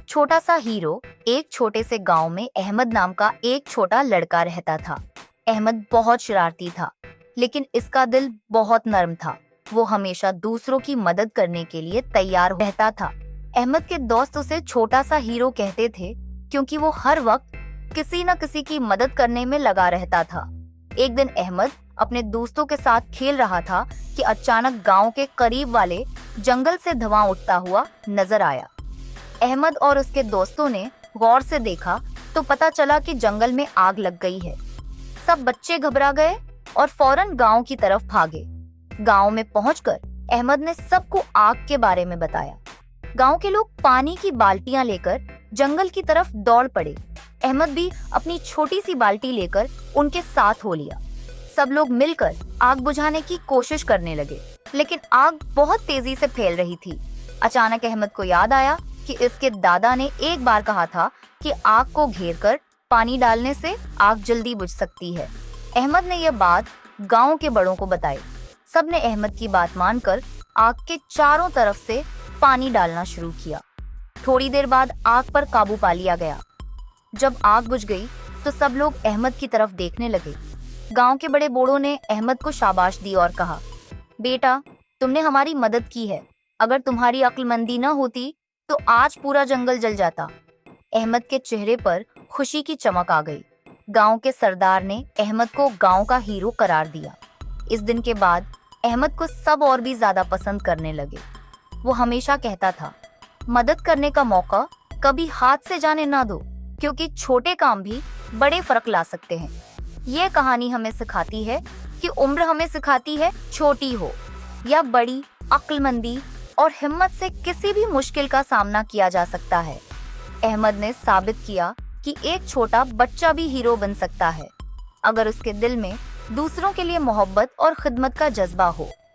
छोटा सा हीरो। एक छोटे से गांव में अहमद नाम का एक छोटा लड़का रहता था। अहमद बहुत शरारती था, लेकिन इसका दिल बहुत नर्म था। वो हमेशा दूसरों की मदद करने के लिए तैयार रहता था। अहमद के दोस्त उसे छोटा सा हीरो कहते थे, क्योंकि वो हर वक्त किसी न किसी की मदद करने में लगा रहता था। एक दिन अहमद अपने दोस्तों के साथ खेल रहा था कि अचानक गांव के करीब वाले जंगल से धुआं उठता हुआ नजर आया। अहमद और उसके दोस्तों ने गौर से देखा तो पता चला कि जंगल में आग लग गई है। सब बच्चे घबरा गए और फौरन गांव की तरफ भागे। गांव में पहुंचकर अहमद ने सबको आग के बारे में बताया। गांव के लोग पानी की बाल्टियां लेकर जंगल की तरफ दौड़ पड़े। अहमद भी अपनी छोटी सी बाल्टी लेकर उनके साथ हो लिया। सब लोग मिलकर आग बुझाने की कोशिश करने लगे, लेकिन आग बहुत तेजी से फैल रही थी। अचानक अहमद को याद आया कि इसके दादा ने एक बार कहा था कि आग को घेरकर पानी डालने से आग जल्दी बुझ सकती है। अहमद ने यह बात गांव के बड़ों को बताई। सबने अहमद की बात मानकर आग के चारों तरफ से पानी डालना शुरू किया। थोड़ी देर बाद आग पर काबू पा लिया गया। जब आग बुझ गई तो सब लोग अहमद की तरफ देखने लगे। गांव के बड़े बूढ़ों ने अहमद को शाबाश दी और कहा, बेटा, तुमने हमारी मदद की है। अगर तुम्हारी अक्लमंदी न होती तो आज पूरा जंगल जल जाता। अहमद के चेहरे पर खुशी की चमक आ गई। गांव के सरदार ने अहमद को गांव का हीरो करार दिया। इस दिन के बाद अहमद को सब और भी ज्यादा पसंद करने लगे। वो हमेशा कहता था, मदद करने का मौका कभी हाथ से जाने ना दो, क्योंकि छोटे काम भी बड़े फर्क ला सकते हैं। ये कहानी हमें सिखाती है कि उम्र हमें सिखाती है, छोटी हो या बड़ी, अक्लमंदी और हिम्मत से किसी भी मुश्किल का सामना किया जा सकता है। अहमद ने साबित किया कि एक छोटा बच्चा भी हीरो बन सकता है, अगर उसके दिल में दूसरों के लिए मोहब्बत और खिदमत का जज्बा हो।